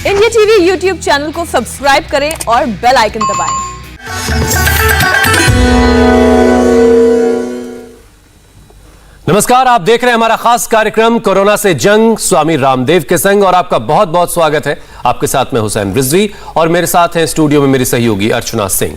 India TV YouTube channel को subscribe करें और बेल आइकन दबाएं। नमस्कार, आप देख रहे हैं हमारा खास कार्यक्रम कोरोना से जंग स्वामी रामदेव के संग और आपका बहुत बहुत स्वागत है। आपके साथ में हुसैन रिजवी और मेरे साथ हैं स्टूडियो में मेरी सहयोगी अर्चना सिंह।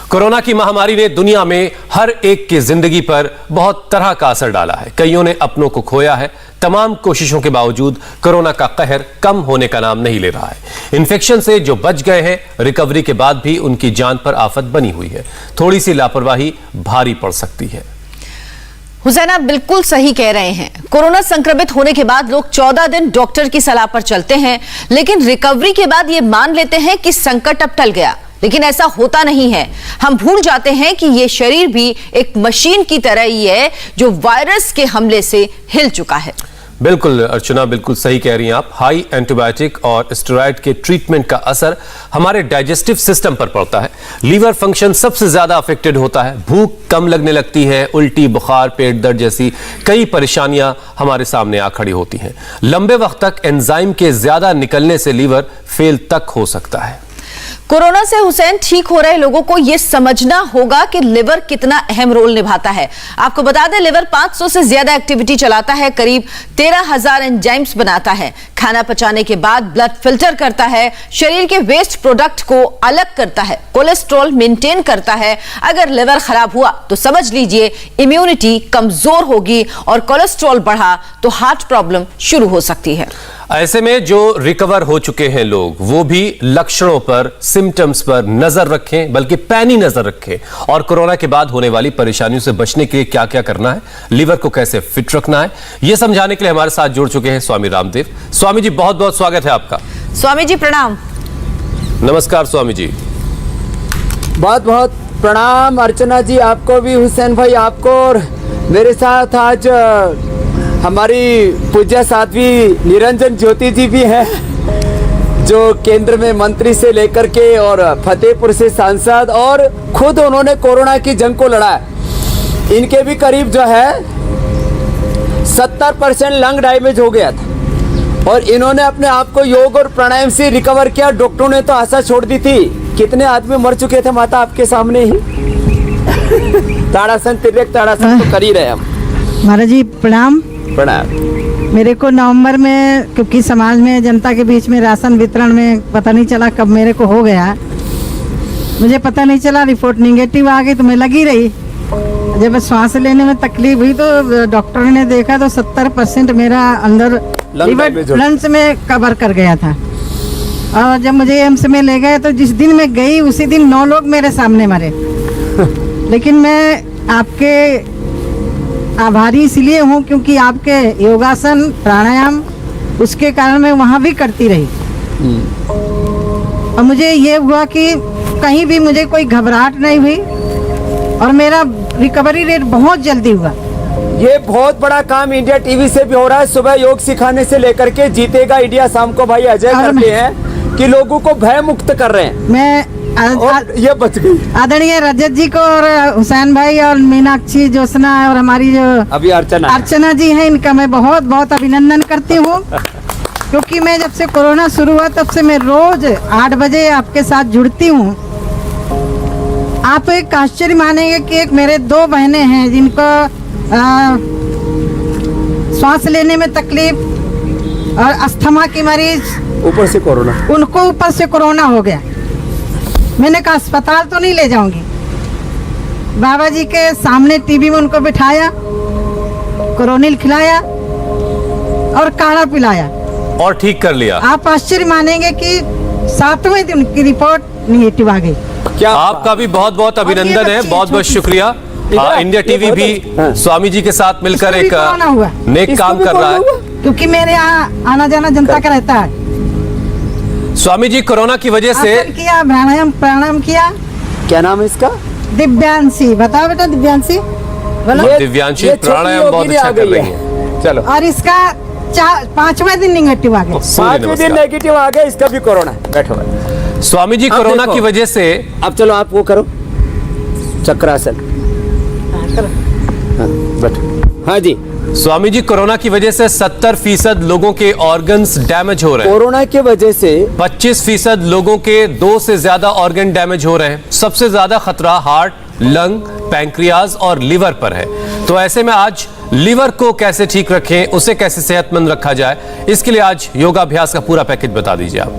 कोरोना की महामारी ने दुनिया में हर एक की जिंदगी पर बहुत तरह का असर डाला है। कईयों ने अपनों को खोया है। तमाम कोशिशों के बावजूद कोरोना का कहर कम होने का नाम नहीं ले रहा है। इन्फेक्शन से जो बच गए हैं, रिकवरी के बाद भी उनकी जान पर आफत बनी हुई है। थोड़ी सी लापरवाही भारी पड़ सकती है। हुसैन, आप बिल्कुल सही कह रहे हैं। कोरोना संक्रमित होने के बाद लोग 14 दिन डॉक्टर की सलाह पर चलते हैं, लेकिन रिकवरी के बाद ये मान लेते हैं कि संकट अब टल गया। लेकिन ऐसा होता नहीं है। हम भूल जाते हैं कि ये शरीर भी एक मशीन की तरह ही है जो वायरस के हमले से हिल चुका है। बिल्कुल अर्चना, बिल्कुल सही कह रही हैं आप। हाई एंटीबायोटिक और स्टेरॉइड के ट्रीटमेंट का असर हमारे डाइजेस्टिव सिस्टम पर पड़ता है। लीवर फंक्शन सबसे ज्यादा अफेक्टेड होता है। भूख कम लगने लगती है। उल्टी, बुखार, पेट दर्द जैसी कई परेशानियां हमारे सामने आ खड़ी होती हैं। लंबे वक्त तक एंजाइम के ज्यादा निकलने से लीवर फेल तक हो सकता है। कोरोना से हुसैन ठीक हो रहे लोगों को यह समझना होगा कि लिवर कितना अहम रोल निभाता है। आपको बता दें, लिवर 500 से ज्यादा एक्टिविटी चलाता है, करीब 13,000 एंजाइम्स बनाता है, खाना पचाने के बाद ब्लड फिल्टर करता है, शरीर के वेस्ट प्रोडक्ट को अलग करता है, कोलेस्ट्रॉल मेंटेन करता है। अगर लिवर खराब हुआ तो समझ लीजिए इम्यूनिटी कमजोर होगी और कोलेस्ट्रॉल बढ़ा तो हार्ट प्रॉब्लम शुरू हो सकती है। ऐसे में जो रिकवर हो चुके हैं लोग, वो भी लक्षणों पर, सिम्टम्स पर नजर रखें, बल्कि पैनी नजर रखें और कोरोना के बाद होने वाली परेशानियों से बचने के लिए क्या क्या करना है, लीवर को कैसे फिट रखना है, यह समझाने के लिए हमारे साथ जुड़ चुके हैं स्वामी रामदेव। स्वामी जी, बहुत बहुत स्वागत है आपका। स्वामी जी प्रणाम। नमस्कार स्वामी जी। बहुत बहुत प्रणाम अर्चना जी, आपको भी, हुसैन भाई आपको। और मेरे साथ आज हमारी पूज्य साध्वी निरंजन ज्योति जी भी हैं, जो केंद्र में मंत्री से लेकर के और फतेहपुर से सांसद, और खुद उन्होंने कोरोना की जंग को लड़ा है। इनके भी करीब जो है 70% लंग डैमेज हो गया था और इन्होंने अपने आप को योग और प्राणायाम से रिकवर किया। डॉक्टरों ने तो आशा छोड़ दी थी। कितने आदमी मर चुके थे माता आपके सामने ही। ताड़ासन, तिर्यक ताड़ासन तो कर ही रहे हम। महाराज जी प्रणाम। प्रणाम। मेरे को नवंबर में, क्योंकि समाज में, जनता के बीच में राशन वितरण में पता नहीं चला कब मेरे को हो गया, मुझे पता नहीं चला। रिपोर्ट निगेटिव आ गई तो मैं लगी रही। जब सांस लेने में तकलीफ हुई तो डॉक्टर ने देखा तो 70% मेरा अंदर लंग्स में कवर कर गया था। और जब मुझे एम्स में ले गए तो जिस दिन मैं गई उसी दिन 9 लोग मेरे सामने मरे। लेकिन मैं आपके आभारी इसलिए हूँ क्योंकि आपके योगासन, प्राणायाम, उसके कारण मैं वहाँ भी करती रही। और मुझे ये हुआ कि कहीं भी मुझे कोई घबराहट नहीं हुई और मेरा रिकवरी रेट बहुत जल्दी हुआ। ये बहुत बड़ा काम इंडिया टीवी से भी हो रहा है। सुबह योग सिखाने से लेकर के जीतेगा इंडिया, शाम को भाई अजय करते हैं कि लोगों को भय मुक्त कर रहे हैं। मैं ये बच गई। आदरणीय रजत जी को और हुसैन भाई और मीनाक्षी, ज्योत्सना और हमारी जो अभी अर्चना जी हैं, इनका मैं बहुत बहुत अभिनंदन करती हूँ। क्योंकि मैं जब से कोरोना शुरू हुआ तब से मैं रोज 8 बजे आपके साथ जुड़ती हूँ। आप एक आश्चर्य मानेंगे कि एक मेरे 2 बहनें हैं जिनको सांस लेने में तकलीफ और अस्थमा की मरीज, ऊपर से कोरोना, उनको ऊपर से कोरोना हो गया। मैंने कहा अस्पताल तो नहीं ले जाऊंगी। बाबा जी के सामने टीवी में उनको बिठाया, कोरोनिल खिलाया और काढ़ा पिलाया और ठीक कर लिया। आप आश्चर्य मानेंगे कि 7वें दिन की रिपोर्ट निगेटिव आ गई। क्या आपका भी बहुत बहुत अभिनंदन है, बहुत बहुत शुक्रिया। इंडिया टीवी भी स्वामी जी के साथ मिलकर एक नेक काम कर रहा है, क्योंकि मेरे यहाँ आना जाना जनता का रहता है। स्वामी जी कोरोना की वजह से किया, प्राणायाम किया। क्या नाम है इसका? दिव्यांशी। बताओ बेटा, दिव्यांशी बोलो। दिव्यांशी प्राणायाम बहुत अच्छा कर रही है। चलो। और इसका 5वें दिन निगेटिव आ गया। 5वें दिन नेगेटिव आ गया, इसका भी कोरोना। बैठो। स्वामी जी कोरोना की वजह से अब चलो आप वो करो, चक्रासन। बैठो। हाँ जी, स्वामी जी, कोरोना की वजह से 70% लोगों के ऑर्गन्स डैमेज हो रहे हैं। कोरोना की वजह से 25% लोगों के 2 से ज्यादा ऑर्गन डैमेज हो रहे हैं। सबसे ज्यादा खतरा हार्ट, लंग, पैंक्रियाज और लिवर पर है। तो ऐसे में आज लिवर को कैसे ठीक रखें, उसे कैसे सेहतमंद रखा जाए, इसके लिए आज योगाभ्यास का पूरा पैकेज बता दीजिए आप।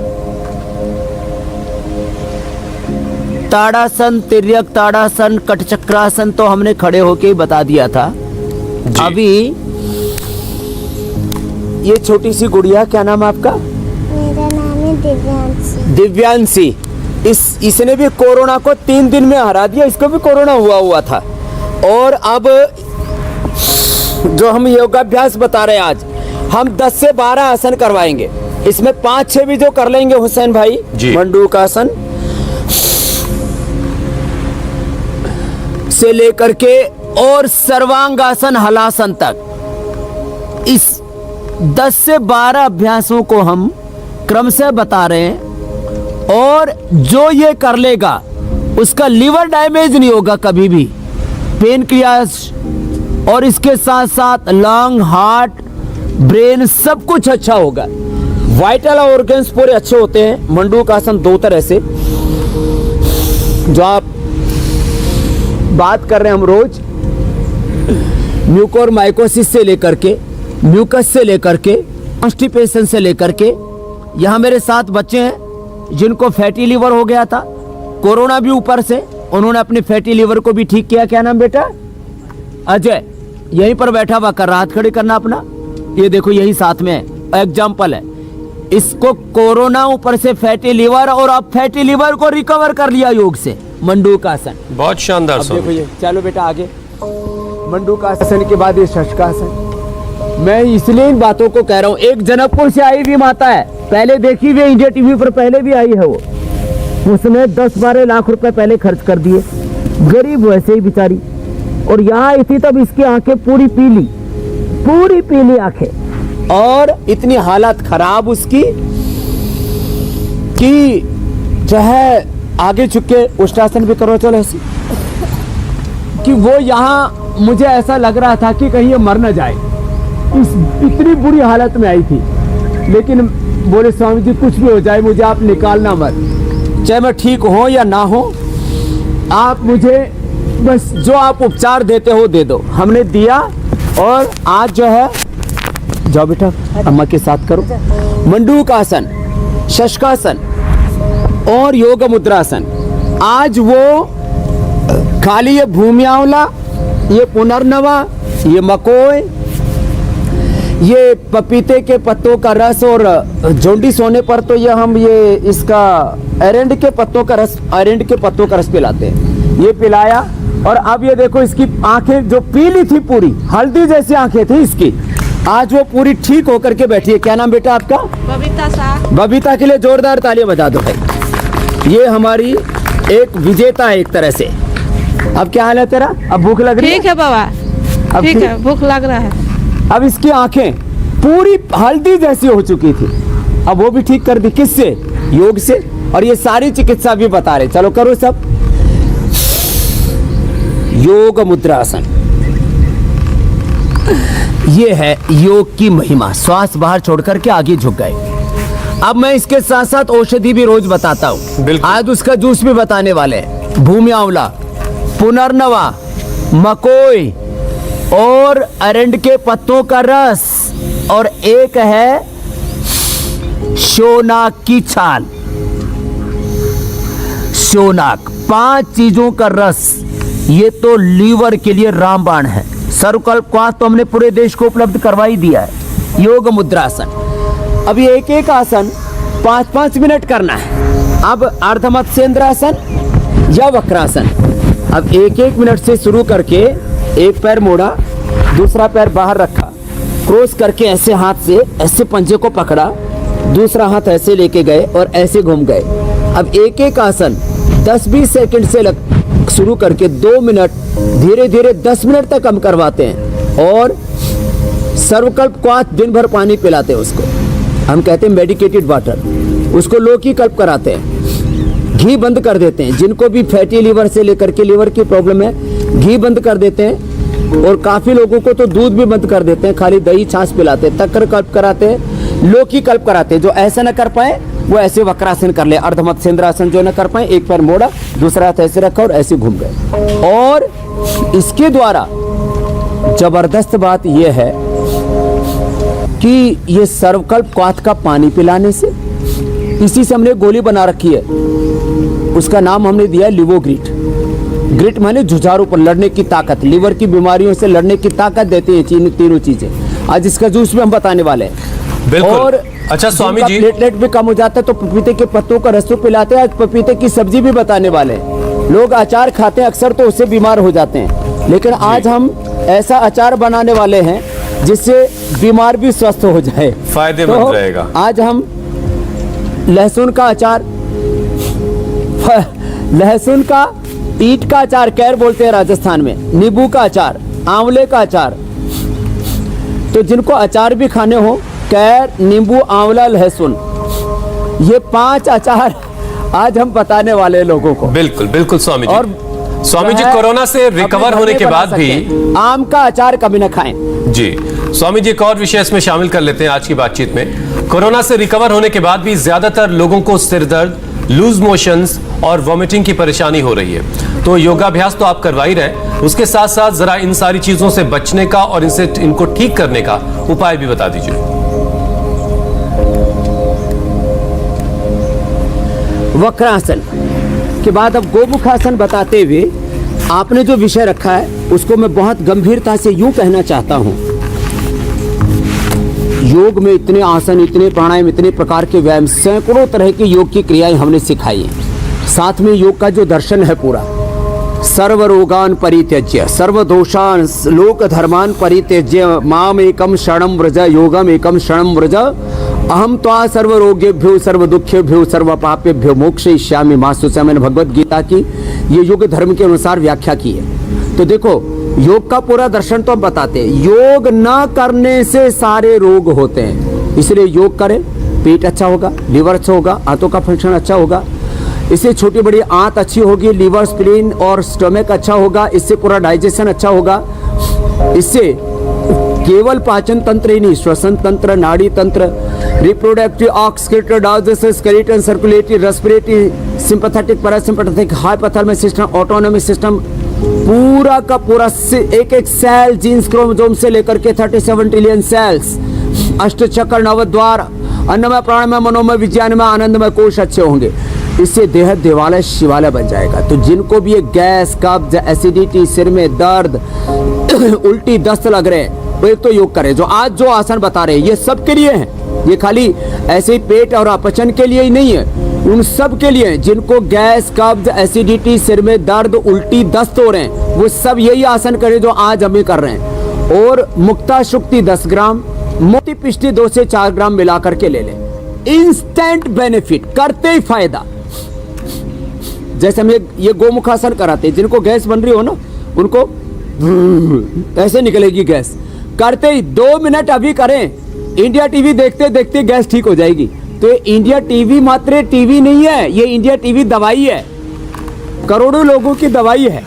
ताड़ासन, तिर्यक ताड़ासन, कटचक्रासन तो हमने खड़े होके ही बता दिया था। अभी ये छोटी सी गुड़िया, क्या नाम है आपका? मेरा नाम है दिव्यांशी। दिव्यांशी। इसने भी कोरोना को 3 दिन में हरा दिया। इसको भी कोरोना हुआ था। और अब जो हम योगाभ्यास बता रहे हैं आज, हम 10 से 12 आसन करवाएंगे। इसमें 5-6 भी जो कर लेंगे हुसैन भाई, मंडूकासन से लेकर के और सर्वांगासन, हलासन तक, इस 10 से 12 अभ्यासों को हम क्रमशः बता रहे हैं। और जो ये कर लेगा उसका लिवर डैमेज नहीं होगा कभी भी, पेनक्रियास और इसके साथ साथ लंग, हार्ट, ब्रेन सब कुछ अच्छा होगा। वाइटल ऑर्गन्स पूरे अच्छे होते हैं। मंडूकासन 2 तरह से जो आप बात कर रहे हैं हम रोज, म्यूकोरमाइकोसिस से लेकर के, म्यूकस से लेकर के, कॉन्स्टिपेशन से लेकर के, यहाँ मेरे 7 बच्चे हैं जिनको फैटी लीवर हो गया था, कोरोना भी ऊपर से, उन्होंने अपने फैटी लीवर को भी ठीक किया। क्या नाम बेटा? अजय। यहीं पर बैठा हुआ कर रहा, हाथ खड़े करना अपना। ये देखो यही साथ में है, एग्जाम्पल है। इसको कोरोना ऊपर से फैटी लीवर, और अब फैटी लीवर को रिकवर कर लिया योग से, मंडूकासन। बहुत शानदार। देखो ये, चलो बेटा आगे। मंडूकासन के बाद ये शशकासन। मैं इसलिए इन बातों को कह रहा हूँ। एक जनकपुर से आई हुई माता है, पहले देखी हुई इंडिया टीवी पर, पहले भी आई है वो। उसने 10-12 लाख रुपए पहले खर्च कर दिए, गरीब वैसे ही बेचारी। और यहाँ आई थी तब इसकी आंखें पूरी पीली आंखें, और इतनी हालत खराब उसकी कि जो है आगे झुक के उष्टासन भी करो चलो ऐसी, कि वो यहाँ मुझे ऐसा लग रहा था कि कहीं ये मर न जाए, इतनी बुरी हालत में आई थी। लेकिन बोले स्वामी जी कुछ भी हो जाए मुझे आप निकालना मत, चाहे मैं ठीक हो या ना हो, आप मुझे बस जो आप उपचार देते हो दे दो। हमने दिया और आज जो है, जाओ बेटा अम्मा के साथ करो, मंडूकासन, शशकासन और योग मुद्रासन। आज वो खाली ये भूमि आंवला, ये पुनर्नवा, ये मकोई, ये पपीते के पत्तों का रस, और जॉन्डिस होने पर तो ये हम ये इसका एरेंड के पत्तों का रस पिलाते हैं। ये पिलाया और अब ये देखो इसकी आंखें जो पीली थी, पूरी हल्दी जैसी आंखें थी इसकी, आज वो पूरी ठीक होकर के बैठी है। क्या नाम बेटा आपका? बबीता साहब। बबीता के लिए जोरदार तालियां बजा दो भाई। ये हमारी एक विजेता है एक तरह से। अब क्या हाल है तेरा? अब भूख लग रही है? ठीक है बाबा, ठीक है, भूख लग रहा है। अब इसकी आंखें पूरी हल्दी जैसी हो चुकी थी, अब वो भी ठीक कर दी। किससे? योग से। और ये सारी चिकित्सा भी बता रहे, चलो करो सब। योग मुद्रासन, ये है योग की महिमा। श्वास बाहर छोड़कर के आगे झुक गए। अब मैं इसके साथ साथ औषधि भी रोज बताता हूँ। आज उसका जूस भी बताने वाले हैं। भूमि आंवला, पुनर्नवा, मकोई और अरंड के पत्तों का रस, और एक है शोनाक की छाल। शोनाक, 5 चीजों का रस, ये तो लीवर के लिए रामबाण है। सर्वकल्प क्वाथ तो हमने पूरे देश को उपलब्ध करवा ही दिया है। योग मुद्रासन, अब ये एक आसन 5-5 मिनट करना है। अब अर्धमत्स्येंद्रासन या वक्रासन, अब 1-1 मिनट से शुरू करके एक पैर मोड़ा, दूसरा पैर बाहर रखा, क्रॉस करके ऐसे हाथ से ऐसे पंजे को पकड़ा, दूसरा हाथ ऐसे लेके गए और ऐसे घूम गए। अब एक आसन 10-20 सेकंड से शुरू करके 2 मिनट, धीरे धीरे 10 मिनट तक हम करवाते हैं। और सर्वकल्प क्वाथ दिन भर पानी पिलाते हैं उसको, हम कहते हैं मेडिकेटेड वाटर। उसको लोकी कल्प कराते हैं, घी बंद कर देते हैं। जिनको भी फैटी लीवर से लेकर के लीवर की प्रॉब्लम है, घी बंद कर देते हैं। और काफी लोगों को तो दूध भी बंद कर देते हैं, खाली दही छाछ पिलाते हैं, तक्र कल्प कराते हैं, लोकी कल्प कराते हैं। जो ऐसा न कर पाए वो ऐसे वक्रासन कर ले, अर्धमत्स्येंद्रासन जो न कर पाए, एक पैर मोड़ा दूसरा हाथ ऐसे रखा और ऐसे घूम गए। और इसके द्वारा जबरदस्त बात यह है कि ये सर्वकल्प क्वाथ का पानी पिलाने से, इसी से हमने गोली बना रखी है, उसका नाम हमने दिया है लिवोग्रिट। ग्रिट माने जुझारू पर लड़ने की ताकत, लीवर की बीमारियों से लड़ने की ताकत देती है तीनों चीजें। आज इसका जूस भी हम बताने वाले हैं। बिल्कुल। और अच्छा स्वामी जी, प्लेटलेट भी कम हो जाता है तो पपीते के पत्तों का रस पिलाते हैं। आज पपीते की सब्जी भी बताने वाले हैं। लोग अचार खाते हैं अक्सर तो उससे बीमार हो जाते हैं, लेकिन आज हम ऐसा अचार बनाने वाले हैं जिससे बीमार भी स्वस्थ हो जाए, फायदेमंद रहेगा। आज हम लहसुन का अचार, लहसुन का ईट का अचार कैर बोलते हैं राजस्थान में, नींबू का अचार, आंवले का अचार। तो जिनको अचार भी खाने हो, कैर, नींबू, आंवला, लहसुन, ये 5 अचार आज हम बताने वाले हैं लोगों को। बिल्कुल बिल्कुल स्वामी जी। और स्वामी जी, कोरोना से रिकवर होने के बाद भी आम का अचार कभी न खाएं। जी स्वामी जी, एक और विषय इसमें शामिल कर लेते हैं आज की बातचीत में। कोरोना से रिकवर होने के बाद भी ज्यादातर लोगों को सिर दर्द, लूज मोशंस और वॉमिटिंग की परेशानी हो रही है। तो योगाभ्यास तो आप करवा ही रहे, उसके साथ साथ जरा इन सारी चीजों से बचने का और इनको ठीक करने का उपाय भी बता दीजिए। वक्रासन के बाद अब गोमुखासन बताते हुए आपने जो विषय रखा है उसको मैं बहुत गंभीरता से यूं कहना चाहता हूं। योग में इतने आसन, इतने प्राणायाम, इतने प्रकार के व्यायाम, सैकड़ों तरह की योग की क्रियाएं हमने सिखाई हैं। साथ में योग का जो दर्शन है पूरा, सर्व रोगान परित्यज्य सर्व दोषान लोक धर्मान परित्यज्य माम एकम शरणम व्रज योगम एकम शरणम व्रज अहम त्वा सर्व रोगेभ्यो सर्व दुखेभ्यो सर्व पापेभ्यो मोक्षयिष्यामि मा शुचि। मैंने भगवत गीता की ये योग धर्म के अनुसार व्याख्या की है। तो देखो, योग का पूरा दर्शन तो हम बताते हैं। योग न करने से सारे रोग होते हैं, इसलिए योग करें, पेट अच्छा होगा, लीवर अच्छा होगा, आंतों का फंक्शन अच्छा होगा, इससे छोटी बड़ी आंत अच्छी होगी, लीवर, स्प्लीन और स्टमक अच्छा होगा, इससे पूरा डाइजेशन अच्छा होगा। इससे केवल पाचन तंत्र ही नहीं, श्वसन तंत्र, नाड़ी तंत्र, reproductive, oxidative, digestive, skeletal, circulatory, respiratory, sympathetic, parasympathetic, hypothalamus system, autonomic system, पूरा का पूरा एक एक सेल, जीन्स, क्रोमोसोम से लेकर के 37 ट्रिलियन सेल्स, अष्टचक्र, नवद्वार, अन्नमय, प्राणमय, मनोमय, विज्ञानमय, आनंदमय कोश अच्छे होंगे। इससे देह देवालय शिवालय बन जाएगा। तो जिनको भी ये गैस, कब्ज, एसिडिटी, सिर में दर्द, उल्टी, दस्त लग रहे हैं, वो एक तो योग करें। जो आज जो आसन बता रहे हैं ये सब के लिए हैं, ये खाली ऐसे ही पेट और अपचन के लिए ही नहीं है, उन सब के लिए जिनको गैस, कब्ज, एसिडिटी, सिर में दर्द, उल्टी, दस्त हो रहे हैं, वो सब यही आसन करें जो आज हम कर रहे हैं। और मुक्ता शुक्ति 10 ग्राम, मोती पिष्टी 2 से 4 ग्राम मिला करके ले लें। इंस्टेंट बेनिफिट, करते ही फायदा। जैसे हम ये गोमुखासन कराते हैं, जिनको गैस बन रही हो ना, उनको ऐसे निकलेगी गैस, करते ही 2 मिनट अभी करें, इंडिया टीवी देखते देखते गैस ठीक हो जाएगी। तो ये इंडिया टीवी मात्र टीवी नहीं है, ये इंडिया टीवी दवाई है, करोड़ों लोगों की दवाई है।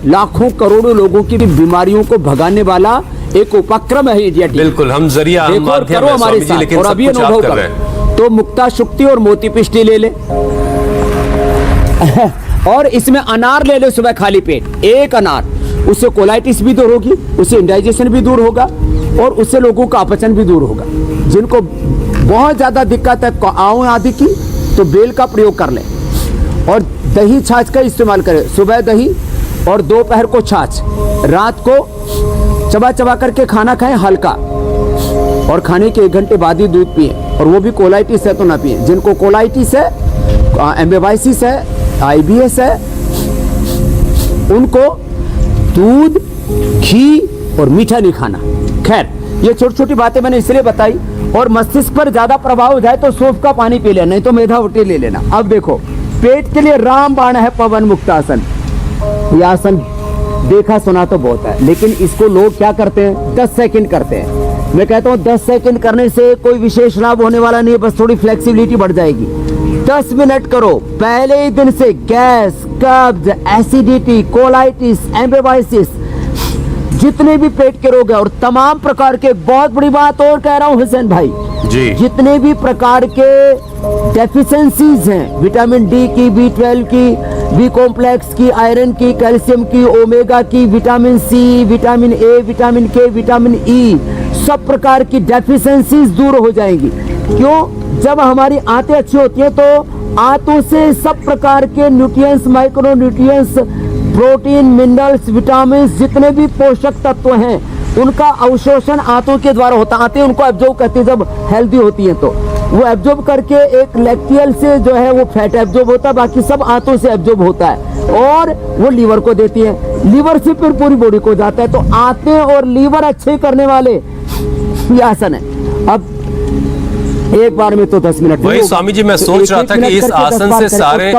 लाखों करोड़ों लोगों की बीमारियों को भगाने वाला एक उपक्रम है इंडिया टीवी। बिल्कुल, हम जरिया, हम माध्यम है स्वामी जी, लेकिन और सब अभी कुछ आप अनुभव कर करो। रहे हैं। तो मुक्ता शुक्ति और मोती पिष्टी ले ले और इसमें अनार ले ले सुबह खाली पेट, एक अनार, उससे कोलाइटिस भी दूर होगी, उससे इंडाइजेशन भी दूर होगा और उससे लोगों का अपचन भी दूर होगा। जिनको बहुत ज्यादा दिक्कत है आंव आदि की, तो बेल का प्रयोग कर लें और दही छाछ का इस्तेमाल करें। सुबह दही और दोपहर को छाछ, रात को चबा चबा करके खाना खाएं हल्का, और खाने के 1 घंटे बाद ही दूध पिए, और वो भी कोलाइटिस है तो ना पिए। जिनको कोलाइटिस है, एम्बेबाइसिस है, IBS है, उनको दूध, घी और मीठा नहीं खाना। खैर, ये छोटी छोटी बातें मैंने इसलिए बताई। और मस्तिष्क पर ज्यादा प्रभाव हो जाए तो सौंफ का पानी पी लेना, नहीं तो मेधावटी ले लेना। अब देखो, पेट के लिए रामबाण है पवन मुक्तासन। यह आसन देखा सुना तो बहुत है, लेकिन इसको लोग क्या करते हैं, 10 सेकंड करते हैं। मैं कहता हूं 10 सेकंड करने से कोई विशेष लाभ होने वाला नहीं है, बस थोड़ी फ्लेक्सिबिलिटी बढ़ जाएगी। 10 मिनट करो, पहले ही दिन से गैस, कब्ज, एसिडिटी, कोलाइटिस, एम्बेबाइसिस, जितने भी पेट के रोग है और तमाम प्रकार के, बहुत बड़ी बात और कह रहा हूँ हुसैन भाई जी, जितने भी प्रकार के डेफिशिएंसीज हैं, विटामिन डी की, B12 की, बी कॉम्प्लेक्स की, आयरन की, कैल्शियम की, ओमेगा की, vitamin C, vitamin A, vitamin K, vitamin E, सब प्रकार की डेफिशिएंसीज दूर हो जाएंगी। क्यों? जब हमारी आंतें अच्छी होती हैं तो आंतों से सब प्रकार के nutrients, micro nutrients, protein, minerals, vitamin, जितने भी पोषक तत्व हैं उनका अवशोषण आंतों के द्वारा होता है। आंतें उनको एब्जॉर्ब करती है जब हेल्दी होती हैं, तो वो एब्जॉर्ब करके एक लैक्टियल से जो है वो फैट एब्जॉर्ब होता है, बाकी सब आंतों से एब्जॉर्ब होता है और वो लीवर को देती है, लीवर से फिर पूरी बॉडी को जाता है। तो आंतें और लीवर अच्छे करने वाले ये आसन है। अब एक बार में तो 10 मिनट वही स्वामी जी मैं सोच रहा था कि इस आसन से सारे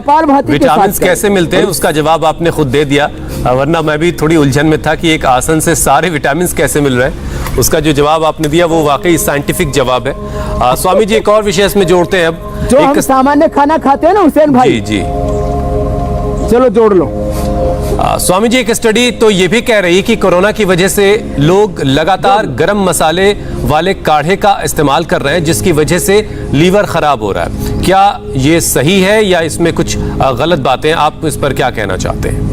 विटामिन कैसे मिलते हैं, उसका जवाब आपने खुद दे दिया, वरना मैं भी थोड़ी उलझन में था कि एक आसन से सारे विटामिन कैसे मिल रहे हैं। उसका जो जवाब आपने दिया वो वाकई साइंटिफिक जवाब है। स्वामी जी एक और विषय इसमें जोड़ते हैं अब, जो हम सामान्य खाना खाते हैं ना हुसैन भाई। जी जी, चलो जोड़ लो। स्वामी जी एक स्टडी तो ये भी कह रही कि कोरोना की वजह से लोग लगातार गरम मसाले वाले काढ़े का इस्तेमाल कर रहे हैं, जिसकी वजह से लीवर खराब हो रहा है। क्या ये सही है या इसमें कुछ गलत बातें? आप इस पर क्या कहना चाहते हैं?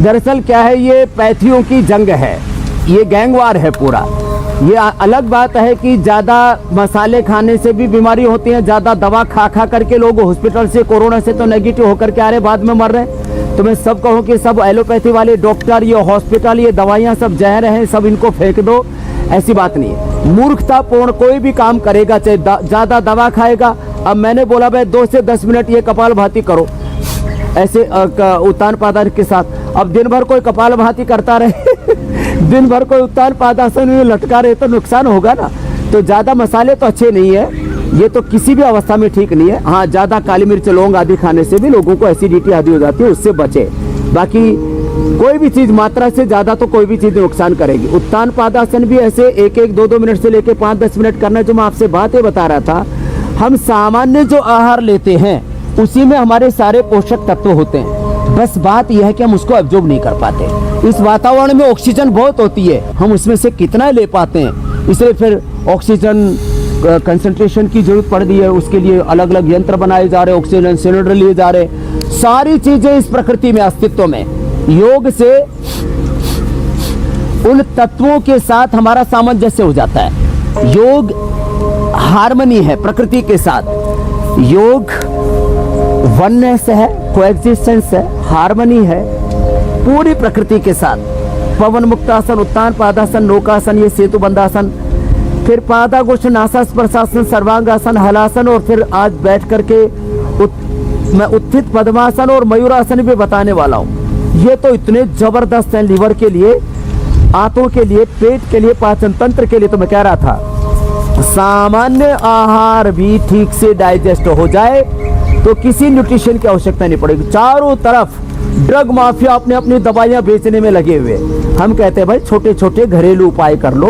दरअसल क्या है, ये पैथियों की जंग है, ये गैंगवार है पूरा। ये अलग बात है कि ज़्यादा मसाले खाने से भी बीमारी होती है, ज़्यादा दवा खा खा करके लोग हॉस्पिटल से कोरोना से तो नेगेटिव होकर के आ रहे, बाद में मर रहे हैं। तो मैं सब कहूँ कि सब एलोपैथी वाले डॉक्टर, ये हॉस्पिटल, ये दवाइयाँ सब जहर हैं, सब इनको फेंक दो। ऐसी बात नहीं है। मूर्खतापूर्ण कोई भी काम करेगा, चाहे ज़्यादा दवा खाएगा। अब मैंने बोला भाई 2 से 10 मिनट ये कपालभाति करो ऐसे उत्तान पादासन के साथ। अब दिन भर कोई कपालभाति करता रहे दिन भर कोई उत्तान पादासन में लटका रहे तो नुकसान होगा ना। तो ज़्यादा मसाले तो अच्छे नहीं है, ये तो किसी भी अवस्था में ठीक नहीं है। हाँ, ज़्यादा काली मिर्च, लौंग आदि खाने से भी लोगों को एसिडिटी आदि हो जाती है, उससे बचे। बाकी कोई भी चीज़ मात्रा से ज़्यादा तो कोई भी चीज़ नुकसान करेगी। उत्तान पादासन भी ऐसे 1-2 मिनट से लेकर 5-10 मिनट करना, जो मैं आपसे बातें बता रहा था। हम सामान्य जो आहार लेते हैं उसी में हमारे सारे पोषक तत्व होते हैं, बस बात यह है कि हम उसको एब्जॉर्ब नहीं कर पाते। इस वातावरण में ऑक्सीजन बहुत होती है, हम उसमें से कितना ले पाते हैं, इसलिए फिर ऑक्सीजन कंसंट्रेशन की जरूरत पड़ रही है। उसके लिए अलग अलग यंत्र बनाए जा रहे, ऑक्सीजन सिलेंडर लिए जा रहे, सारी चीजें इस प्रकृति में अस्तित्व में। योग से उन तत्वों के साथ हमारा सामंजस्य हो जाता है। योग हार्मनी है प्रकृति के साथ, योग वननेस है, कोएग्जिस्टेंस है, हार्मनी है पूरी प्रकृति के साथ। पवन मुक्तासन, उत्तान पादासन, नौकासन, ये सेतु बंधासन, फिर पादागोष्ठ, नासास्पर्शासन, सर्वांगासन, हलासन, और फिर आज बैठ करके मैं उत्थित पद्मासन और मयूरासन भी बताने वाला हूँ। ये तो इतने जबरदस्त हैं लीवर के लिए, आंतों के लिए, पेट के लिए, पाचन तंत्र के लिए। तो मैं कह रहा था सामान्य आहार भी ठीक से डाइजेस्ट हो जाए तो किसी न्यूट्रिशन की आवश्यकता नहीं पड़ेगी। चारों तरफ ड्रग माफिया अपने अपनी दवाइयां बेचने में लगे हुए। हम कहते हैं भाई छोटे छोटे घरेलू उपाय कर लो,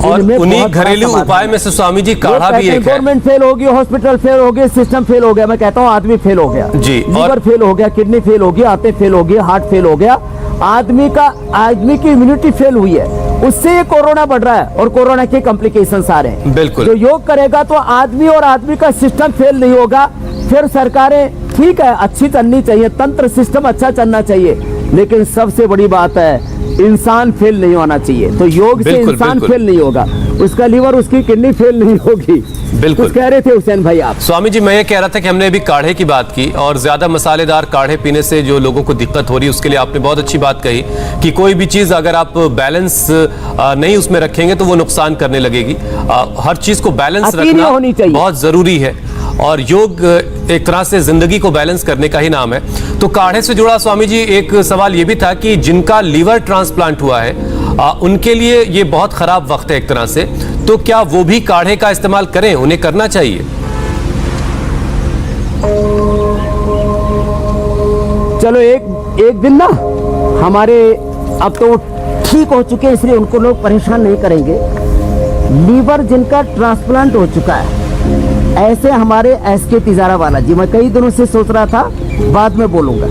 और उन्हीं घरेलू उपाय में से स्वामी जी काढ़ा भी एक है। गवर्नमेंट फेल होगी, हॉस्पिटल फेल हो गए, सिस्टम फेल हो गया। मैं कहता हूँ आदमी फेल हो गया जी, लीवर फेल हो गया, किडनी फेल हो गई, आंतें फेल हो गई, हार्ट फेल हो गया, आदमी की इम्यूनिटी फेल हुई है, उससे ये कोरोना बढ़ रहा है और कोरोना के कॉम्प्लिकेशंस आ रहे हैं। बिल्कुल। जो योग करेगा तो आदमी और आदमी का सिस्टम फेल नहीं होगा। फिर सरकारें ठीक है अच्छी चलनी चाहिए, तंत्र सिस्टम अच्छा चलना चाहिए, लेकिन सबसे बड़ी बात है इंसान फेल नहीं होना चाहिए। तो योग से इंसान फेल नहीं होगा, उसका लीवर, उसकी किडनी फेल नहीं होगी। बिल्कुल। कुछ कह रहे थे हुसैन भाई आप? स्वामी जी मैं ये कह रहा था कि हमने अभी काढ़े की बात की, और ज्यादा मसालेदार काढ़े पीने से जो लोगों को दिक्कत हो रही है उसके लिए आपने बहुत अच्छी बात कही कि कोई भी चीज अगर आप बैलेंस नहीं उसमें रखेंगे तो वो नुकसान करने लगेगी। हर चीज को बैलेंस रखना बहुत जरूरी है, और योग एक तरह से जिंदगी को बैलेंस करने का ही नाम है। तो काढ़े से जुड़ा स्वामी जी एक सवाल ये भी था कि जिनका लीवर ट्रांसप्लांट हुआ है उनके लिए ये बहुत खराब वक्त है एक तरह से, तो क्या वो भी काढ़े का इस्तेमाल करें, उन्हें करना चाहिए? चलो एक दिन ना हमारे अब तो ठीक हो चुके हैं, इसलिए उनको लोग परेशान नहीं करेंगे। लीवर जिनका ट्रांसप्लांट हो चुका है, ऐसे हमारे SK तिजारा वाला जी, मैं कई दिनों से सोच रहा था बाद में बोलूंगा,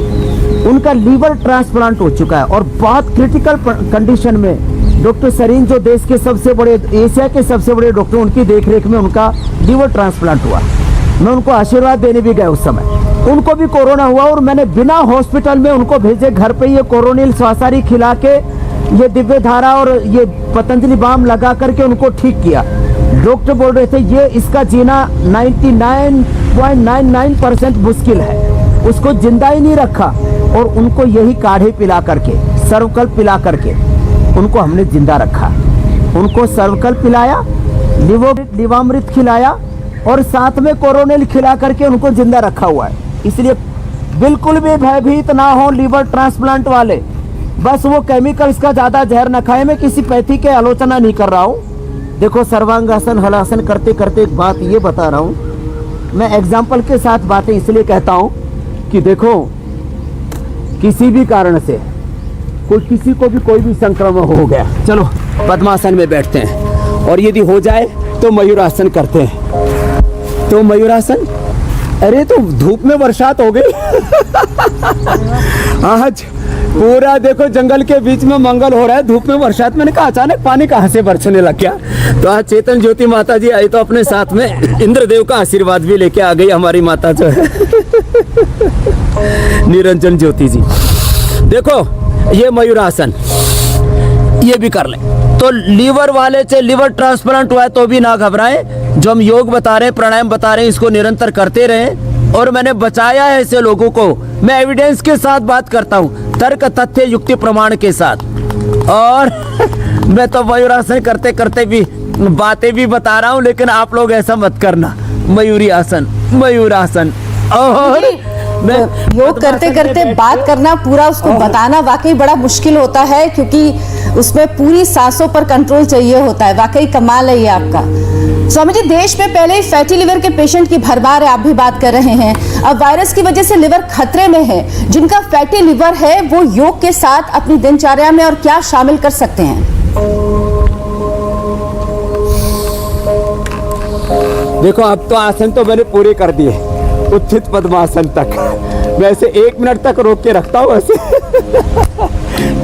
उनका लीवर ट्रांसप्लांट हो चुका है और बहुत क्रिटिकल कंडीशन में डॉक्टर सरीन जो देश के सबसे बड़े, एशिया के सबसे बड़े डॉक्टर, उनकी देखरेख में उनका लीवर ट्रांसप्लांट हुआ। मैं उनको आशीर्वाद देने भी गया उस समय। उनको भी कोरोना हुआ और मैंने बिना हॉस्पिटल में उनको भेजे घर पे ये कोरोनिल स्वासारी खिला के, ये दिव्य धारा और ये पतंजलि बाम लगा करके उनको ठीक किया। डॉक्टर बोल रहे थे ये इसका जीना 99.99% मुश्किल है, उसको जिंदा ही नहीं रखा। और उनको यही काढ़े पिला करके, सर्वकल पिला करके उनको हमने जिंदा रखा। उनको सर्वकल पिलाया, लिवामृत खिलाया और साथ में कोरोनिल खिला करके उनको जिंदा रखा हुआ है। इसलिए बिल्कुल भी भयभीत ना हो लीवर ट्रांसप्लांट वाले। बस वो केमिकल्स का ज्यादा जहर न खाए। मैं किसी पैथी के आलोचना नहीं कर रहा हूँ। देखो सर्वांगासन हलासन करते करते एक बात ये बता रहा हूँ, मैं एग्जाम्पल के साथ बातें इसलिए कहता हूँ कि देखो किसी भी कारण से किसी को भी कोई भी संक्रमण हो गया, चलो पद्मासन में बैठते हैं और यदि हो जाए तो मयूरासन करते हैं। तो मयूरासन, अरे तो धूप में बरसात हो गई आज पूरा देखो जंगल के बीच में मंगल हो रहा है, धूप में बरसात। मैंने कहा अचानक पानी कहाँ से बरसने लग गया। तो आज चेतन ज्योति माता जी आई तो अपने साथ में इंद्रदेव का आशीर्वाद भी लेके आ गई हमारी माता जो है निरंजन ज्योति जी। देखो ये मयूरासन ये भी कर ले। तो लीवर वाले से लीवर ट्रांसप्लांट हुआ है तो भी ना घबराएं। जो हम योग बता रहे हैं, प्राणायाम बता रहे हैं, इसको निरंतर करते रहें। और मैंने बचाया है ऐसे लोगों को, मैं एविडेंस के साथ बात करता हूँ, तर्क तथ्य युक्ति प्रमाण के साथ। और मैं तो मयूरासन करते करते भी बातें भी बता रहा हूँ, लेकिन आप लोग ऐसा मत करना। मयूरी आसन, मयूरासन। और मैं योग करते करते बात करना, पूरा उसको बताना वाकई बड़ा मुश्किल होता है, क्योंकि उसमें पूरी सांसों पर कंट्रोल चाहिए होता है। वाकई कमाल है ये आपका। स्वामी जी, देश में पहले ही फैटी लिवर के पेशेंट की भरमार है, आप भी बात कर रहे हैं। अब वायरस की वजह से लिवर खतरे में है। जिनका फैटी लिवर है वो योग के साथ अपनी दिनचर्या में और क्या शामिल कर सकते हैं? देखो अब तो आसन तो मैंने पूरे कर दिए, उत्थित पद्मासन तक। वैसे 1 मिनट तक रोक के रखता हूँ वैसे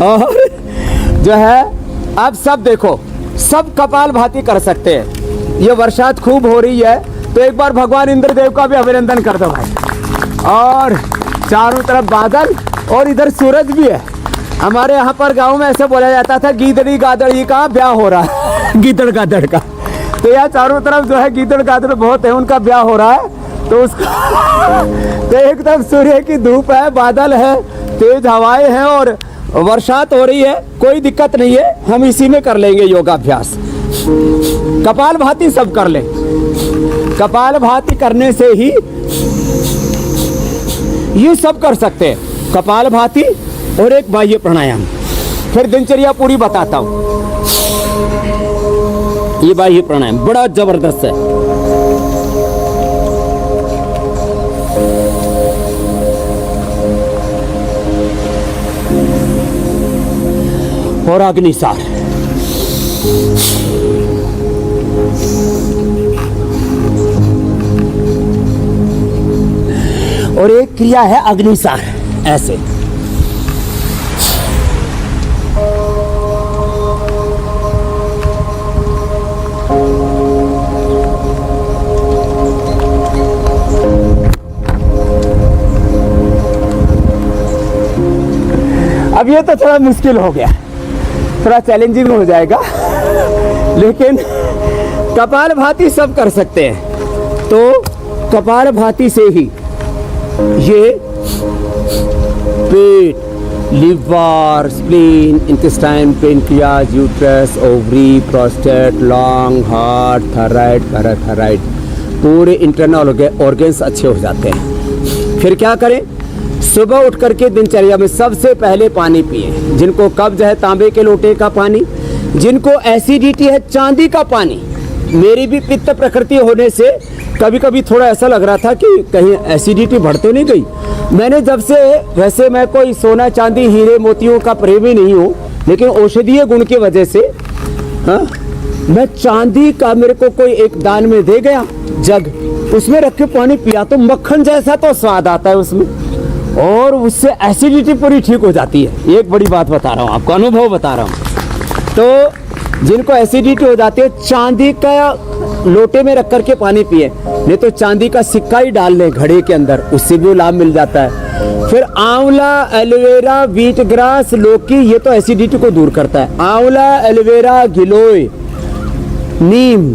और जो है अब सब देखो, सब कपाल भाती कर सकते हैं। ये बरसात खूब हो रही है तो एक बार भगवान इंद्रदेव का भी अभिनंदन कर दो भाई। और चारों तरफ बादल और इधर सूरज भी है। हमारे यहाँ पर गांव में ऐसे बोला जाता था, गीदड़ी गादड़ी का ब्याह हो रहा है गीदड़ गादड़ का। तो यहाँ चारों तरफ जो है गीदड़ गादड़ बहुत है, उनका ब्याह हो रहा है। तो उसका तो एक तरफ सूर्य की धूप है, बादल है, तेज हवाएं हैं और बरसात हो रही है। कोई दिक्कत नहीं है, हम इसी में कर लेंगे योगाभ्यास। कपाल भाती सब कर ले। कपाल भाती करने से ही ये सब कर सकते हैं, कपाल भाती और एक बाह्य प्राणायाम। फिर दिनचर्या पूरी बताता हूं। ये बाह्य प्राणायाम बड़ा जबरदस्त है। और अग्निसार, और एक क्रिया है अग्निसार, ऐसे। अब ये तो थोड़ा मुश्किल हो गया, थोड़ा चैलेंजिंग हो जाएगा, लेकिन कपाल भाती सब कर सकते हैं। तो कपाल भाती से ही ये पेट, liver, spleen, intestine, pancreas, uterus, ovary, prostate, lung, heart, thyroid, parathyroid, पूरे इंटरनल ऑर्गन्स अच्छे हो जाते हैं। फिर क्या करें? सुबह उठ करके दिनचर्या में सबसे पहले पानी पिए। जिनको कब्ज है, तांबे के लोटे का पानी। जिनको एसिडिटी है, चांदी का पानी। मेरी भी पित्त प्रकृति होने से कभी कभी थोड़ा ऐसा लग रहा था कि कहीं एसिडिटी बढ़ तो नहीं गई। मैंने जब से, वैसे मैं कोई सोना चांदी हीरे मोतियों का प्रेमी नहीं हूँ, लेकिन औषधीय गुण की वजह से मैं चांदी का, मेरे को कोई एक दान में दे गया जग, उसमें रख के पानी पिया तो मक्खन जैसा तो स्वाद आता है उसमें। और उससे एसिडिटी पूरी ठीक हो जाती है। एक बड़ी बात बता रहा हूँ आपको, अनुभव बता रहा हूँ। तो जिनको एसिडिटी हो जाती है, चांदी का लोटे में रख करके पानी पिए, नहीं तो चांदी का सिक्का ही डाल लें घड़े के अंदर, उससे भी लाभ मिल जाता है। फिर आंवला, एलोवेरा, व्हीट ग्रास, लौकी, ये तो एसिडिटी को दूर करता है। आंवला, एलोवेरा, गिलोय, नीम,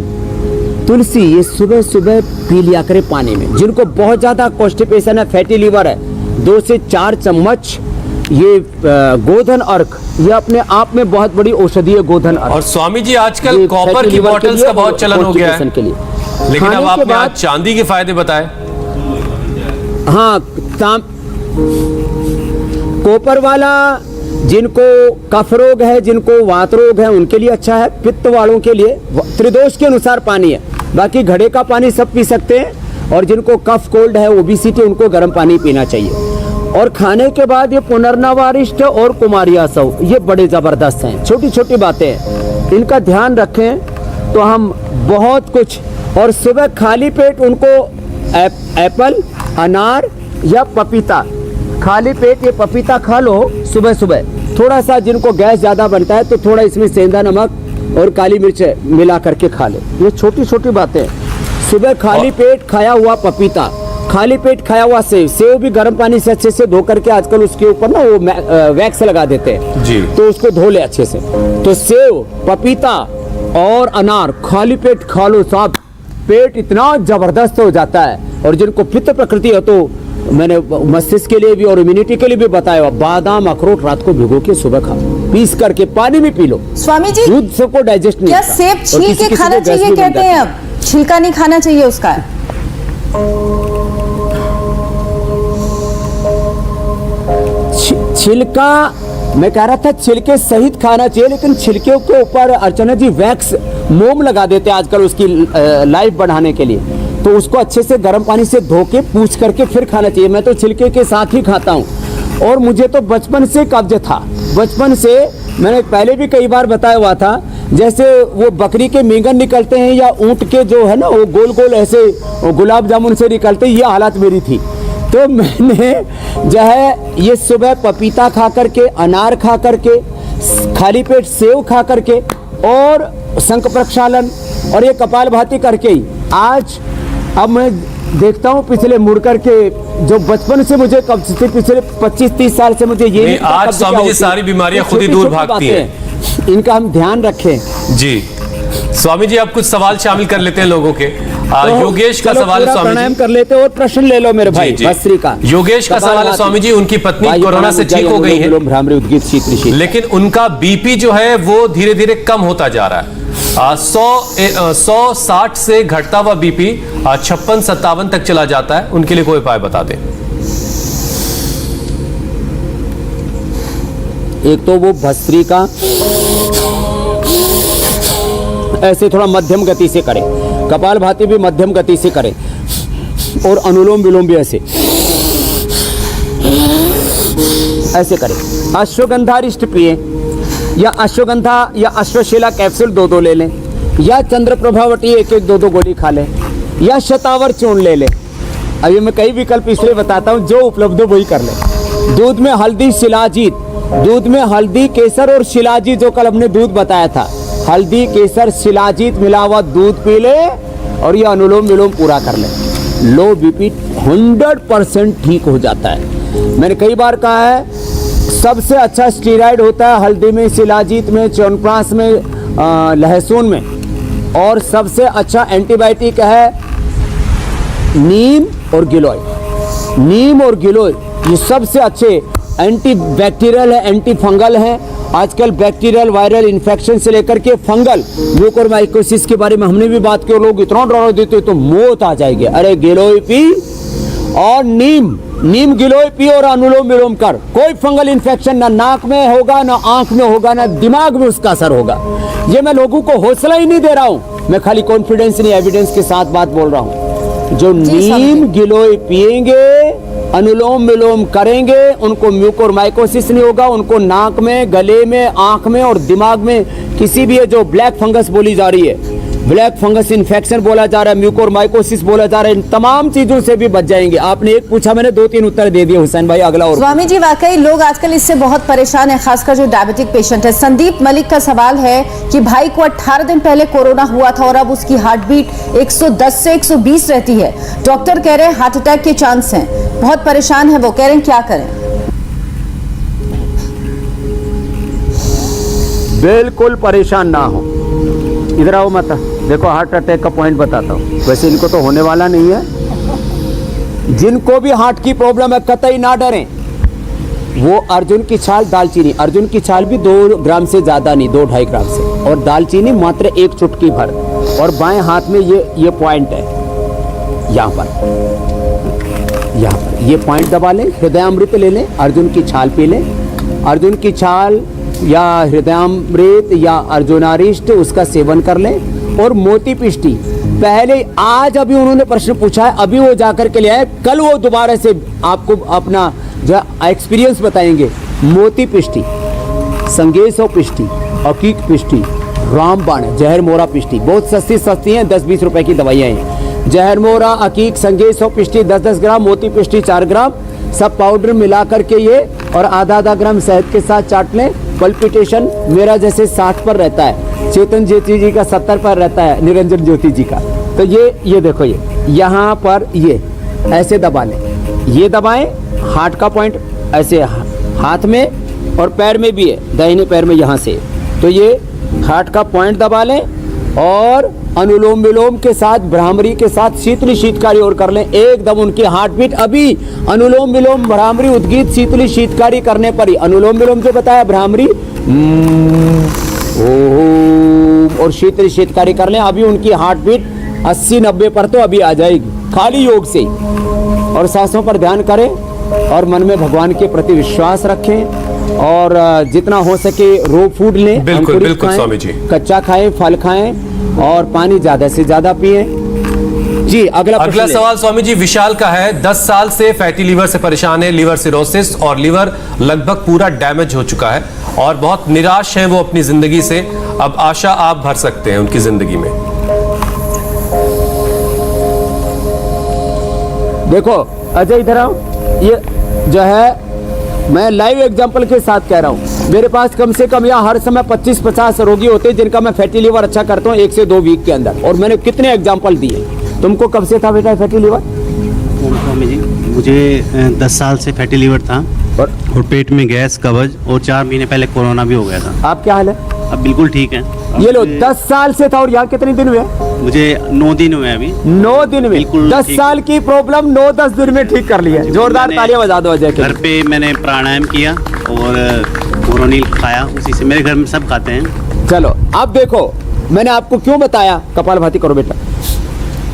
तुलसी, ये सुबह सुबह पी लिया करें पानी में। जिनको बहुत ज्यादा कॉन्स्टिपेशन है, फैटी लीवर है, 2 से 4 चम्मच ये गोधन अर्क, ये अपने आप में बहुत बड़ी औषधि है गोधन अर्क। और स्वामी जी आजकल कॉपर की बॉटल्स का बहुत चलन हो गया है, लेकिन अब आपने आज चांदी के फायदे बताए। हाँ, कॉपर वाला जिनको कफ रोग है, जिनको वात रोग है, उनके लिए अच्छा है। पित्त वालों के लिए त्रिदोष के अनुसार पानी है, बाकी घड़े का पानी सब पी सकते हैं। और जिनको कफ कोल्ड है, ओबेसिटी, उनको गर्म पानी पीना चाहिए। और खाने के बाद ये पुनर्नवारिष्ट और कुमारियासव, ये बड़े जबरदस्त हैं। छोटी छोटी बातें हैं, इनका ध्यान रखें तो हम बहुत कुछ। और सुबह खाली पेट उनको एप्पल, अनार या पपीता, खाली पेट ये पपीता खा लो सुबह सुबह। थोड़ा सा जिनको गैस ज़्यादा बनता है तो थोड़ा इसमें सेंधा नमक और काली मिर्च मिला करके खा ले। ये छोटी छोटी बातें। सुबह खाली पेट खाया हुआ पपीता, खाली पेट खाया हुआ सेव, सेव भी गर्म पानी से अच्छे से धो करके, आजकल उसके ऊपर ना वो वैक्स लगा देते हैं जी, तो उसको धो ले अच्छे से। तो सेव, पपीता और अनार खाली पेट खा लो साहब, पेट इतना जबरदस्त हो जाता है। और जिनको पित्त प्रकृति है तो मैंने मस्तिष्क के लिए भी और इम्यूनिटी के लिए भी बताया, बादाम, अखरोट रात को भिगो के सुबह खाओ, पीस करके पानी में पी लो। स्वामी जी, दूध सबको डाइजेस्ट नहीं क्या होता। सेब छील के खाना चाहिए कहते हैं? अब छिलका नहीं खाना चाहिए उसका? छिलका मैं कह रहा था छिलके सहित खाना चाहिए, लेकिन छिलके के ऊपर अर्चना जी वैक्स, मोम लगा देते हैं आजकल उसकी लाइफ बढ़ाने के लिए। तो उसको अच्छे से गर्म पानी से धो के पूछ करके फिर खाना चाहिए। मैं तो छिलके के साथ ही खाता हूँ। और मुझे तो बचपन से कब्ज था, बचपन से, मैंने पहले भी कई बार बताया हुआ था। जैसे वो बकरी के मींगन निकलते हैं या ऊँट के जो है ना वो गोल गोल ऐसे गुलाब जामुन से निकलते, ये हालत मेरी थी। तो मैंने जो है ये सुबह पपीता खा करके, अनार खा करके, खाली पेट सेव खा करके और शंख प्रक्षालन और ये कपालभाति करके ही आज अब मैं देखता हूँ पिछले मुड़ करके जो बचपन से मुझे कब्ज थी, पिछले 25-30 साल से मुझे ये आज स्वामी जी सारी बीमारियां खुद ही दूर भागती हैं। इनका हम ध्यान रखें जी। स्वामी जी आप कुछ सवाल शामिल कर लेते हैं लोगों के। योगेश का सवाल है स्वामी जी, प्राणायाम कर लेते और प्रश्न ले लो मेरे भाई भस्त्री का। योगेश का सवाल है स्वामी जी, उनकी पत्नी कोरोना से ठीक हो गई है, लेकिन उनका बीपी जो है वो धीरे धीरे कम होता जा रहा है। 160 से घटता हुआ बीपी 56-57 तक चला जाता है। उनके लिए कोई उपाय बता दें। एक तो वो भस्त्री का ऐसे थोड़ा मध्यम गति से करें, कपालभाति भी मध्यम गति से करें और अनुलोम विलोम भी ऐसे करें। अश्वगंधारिष्ट पिए या अश्वगंधा या अश्वशिला कैप्सूल 2-2 ले लें, या चंद्रप्रभावटी 1-1 2-2 गोली खा लें, या शतावर चूर्ण ले लें। अभी मैं कई विकल्प इसलिए बताता हूँ, जो उपलब्ध हो वही कर लें। दूध में हल्दी, शिलाजीत, दूध में हल्दी, केसर और शिलाजीत, जो कल हमने दूध बताया था, हल्दी, केसर, शिलाजीत मिला हुआ दूध पी ले और ये अनुलोम विलोम पूरा कर ले। लो बीपी 100% ठीक हो जाता है। मैंने कई बार कहा है सबसे अच्छा स्टीरॉयड होता है हल्दी में, शिलाजीत में, च्यवनप्राश में, लहसुन में। और सबसे अच्छा एंटीबायोटिक है नीम और गिलोय। नीम और गिलोय ये सबसे अच्छे एंटी बैक्टीरियल है, एंटी फंगल है। आजकल बैक्टीरियल वायरल इन्फेक्शन से लेकर के फंगल म्यूकोरमाइकोसिस के बारे में हमने भी बात की। लोग इतना डरा देते तो मौत आ जाएगी। अरे गिलोय पी और नीम गिलोय पी और अनुलोम विलोम कर, कोई फंगल इन्फेक्शन ना नाक में होगा, ना आंख में होगा, ना दिमाग में उसका असर होगा। ये मैं लोगों को हौसला ही नहीं दे रहा हूं, मैं खाली कॉन्फिडेंस नहीं एविडेंस के साथ बात बोल रहा हूं। जो नीम गिलोय पिएंगे, अनुलोम विलोम करेंगे, उनको म्यूकोरमाइकोसिस नहीं होगा, उनको नाक में, गले में, आंख में और दिमाग में किसी भी जो ब्लैक फंगस बोली जा रही है ब्लैक फंगस इन्फेक्शन बोला जा रहा है, म्यूकोरमाइकोसिस बोला जा रहा है, इन तमाम चीजों से भी बच जाएंगे। आपने एक पूछा, मैंने 2-3 उत्तर दे दिए हुसैन भाई, अगला और स्वामी जी वाकई लोग आजकल इससे बहुत परेशान है, खासकर जो डायबिटिक पेशेंट है। संदीप मलिक का सवाल है कि भाई को 18 दिन पहले कोरोना हुआ था और अब उसकी हार्ट बीट 110 से 120 रहती है। डॉक्टर कह रहे हैं हार्ट अटैक के चांस हैं, बहुत परेशान है वो, कह रहे हैं क्या करें। बिल्कुल परेशान ना हो, इधर आओ माता, देखो हार्ट अटैक का पॉइंट बताता हूँ। वैसे इनको तो होने वाला नहीं है, जिनको भी हार्ट की प्रॉब्लम है कतई ना डरें। वो अर्जुन की छाल, दालचीनी, अर्जुन की छाल भी 2 ग्राम से ज़्यादा नहीं, 2-2.5 ग्राम से, और दालचीनी मात्र 1 चुटकी भर, और बाएं हाथ में ये पॉइंट है, यहाँ पर ये पॉइंट दबा लें, हृदयामृत ले लें, अर्जुन की छाल पी लें। अर्जुन की छाल या हृदयामृत या अर्जुनारिष्ट उसका सेवन कर लें। और मोती पिष्टी, पहले आज अभी उन्होंने प्रश्न पूछा है, अभी वो जाकर के ले आए, कल वो दोबारा से आपको अपना जो एक्सपीरियंस बताएंगे। मोती पिष्टी, संगेसो पिष्टी, अकीक पिष्टी, रामबाण, जहर मोरा पिष्टी, बहुत सस्ती हैं, 10-20 रुपए की दवाइयाँ हैं। जहर मोरा, अकीक, संगेसो पिष्टी 10-10 ग्राम, मोती पिष्टी 4 ग्राम, सब पाउडर मिला करके ये और आधा ग्राम शहद के साथ चाट लें। पल्पिटेशन मेरा जैसे 60 पर रहता है, चेतन ज्योति जी का 70 पर रहता है, निरंजन ज्योति जी का। तो ये देखो, ये यहाँ पर ये ऐसे दबा लें, ये दबाएं, हार्ट का पॉइंट ऐसे हाथ में और पैर में भी है, दाहिने पैर में यहाँ से। तो ये हार्ट का पॉइंट दबा लें और अनुलोम विलोम के साथ, भ्रामरी के साथ शीतली शीतकारी और कर लें। एकदम उनकी हार्ट बीट अभी अनुलोम विलोम, भ्रामरी, उद्गीत, शीतली शीतकारी करने पर ही, अनुलोम विलोम जो बताया, भ्रामरी और शीतली शीतकारी कर लें, अभी उनकी हार्ट बीट 80-90 पर तो अभी आ जाएगी, खाली योग से। और सांसों पर ध्यान करें और मन में भगवान के प्रति विश्वास रखें और जितना हो सके रो फूड लें, बिल्कुल बिल्कुल स्वामी जी, कच्चा खाएं, फल खाएं और पानी ज्यादा से ज्यादा पिएं। जी अगला सवाल स्वामी जी विशाल का है। 10 साल से फैटी लीवर से परेशान है, लीवर सिरोसिस, और लीवर लगभग पूरा डैमेज हो चुका है और बहुत निराश है वो अपनी जिंदगी से। अब आशा आप भर सकते हैं उनकी जिंदगी में। देखो अजय इधर आओ, ये जो है मैं लाइव एग्जांपल के साथ कह रहा हूँ। मेरे पास कम से कम यहाँ हर समय 25-50 रोगी होते हैं जिनका मैं फैटी लीवर अच्छा करता हूँ 1 से 2 वीक के अंदर, और मैंने कितने एग्जांपल दिए। तुमको कब से था बेटा फैटी लीवर? स्वामी जी मुझे 10 साल से फैटी लीवर था और पेट में गैस, कब्ज, और 4 महीने पहले कोरोना भी हो गया था। आप क्या हाल है? अब बिल्कुल ठीक है। ये लो 10 साल से था और यहाँ कितने दिन हुए? मुझे 9 दिन हुए अभी। 9 दिन में बिल्कुल 10 साल की प्रॉब्लम 9-10 दिन में ठीक कर ली है। जोरदार तालियां बजा दो अजय के। घर पे मैंने प्राणायाम किया और कोरोनिल खाया, उसी से मेरे घर में सब खाते हैं। चलो अब देखो मैंने आपको क्यों बताया, कपालभाति करो बेटा।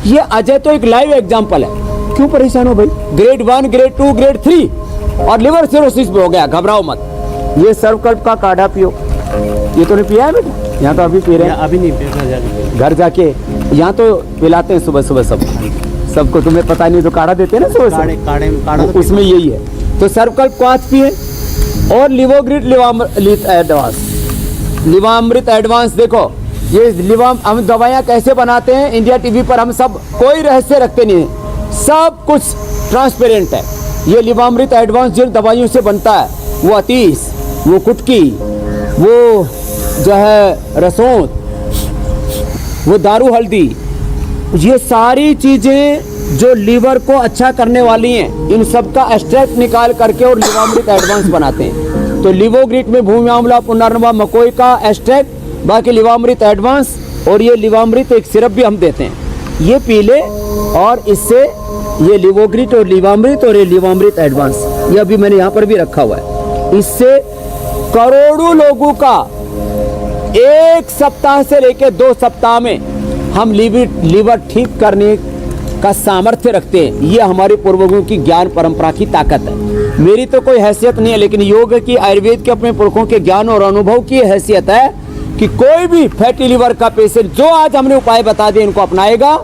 ये अजय तो एक लाइव एग्जाम्पल है। क्यों परेशान हो भाई? ग्रेड 1, ग्रेड 2, ग्रेड 3 और लिवर सिरोसिस भी हो गया, घबराओ मत। ये सर्वकल्प का काढ़ा पियो। ये तो नहीं पिया है बेटा? यहाँ तो अभी पी रहे हैं। अभी नहीं पिया, घर जाके यहाँ तो पिलाते हैं सुबह सुबह सबको। तुम्हें पता नहीं तो काढ़ा देते हैं ना सुबह काढ़ा उसमें यही है। तो सर्वकल्प को आज पिए और लिवोग्रिड लिवामृत एडवांस। देखो ये हम दवाइयाँ कैसे बनाते हैं इंडिया टीवी पर, हम सब कोई रहस्य रखते नहीं है, सब कुछ ट्रांसपेरेंट है। ये लिवामृत एडवांस जिन दवाइयों से बनता है, वो अतीस, वो कुटकी, वो जो है रसों, वो दारू हल्दी, ये सारी चीजें जो लीवर को अच्छा करने वाली हैं, इन सब का एक्सट्रैक्ट निकाल करके और लिवामृत एडवांस बनाते हैं। तो लिवोग्रिट में भूमि आंवला, पुनर्नवा, मकोई का एक्सट्रैक्ट, बाकी लिवामृत एडवांस, और ये लिवामृत एक सिरप भी हम देते हैं। ये पी ले और इससे ये लिवोग्रिट और लिवामृत और ये लिवामृत एडवांस, ये अभी मैंने यहाँ पर भी रखा हुआ है। इससे करोड़ों लोगों का 1 सप्ताह से लेकर 2 सप्ताह में हम लीवर ठीक करने का सामर्थ्य रखते हैं। ये हमारे पूर्वजों की ज्ञान परंपरा की ताकत है। मेरी तो कोई हैसियत नहीं है, लेकिन योग की, आयुर्वेद के, अपने पुरखों के ज्ञान और अनुभव की हैसियत है कि कोई भी फैटी लीवर का पेशेंट जो आज हमने उपाय बता दिए इनको अपनाएगा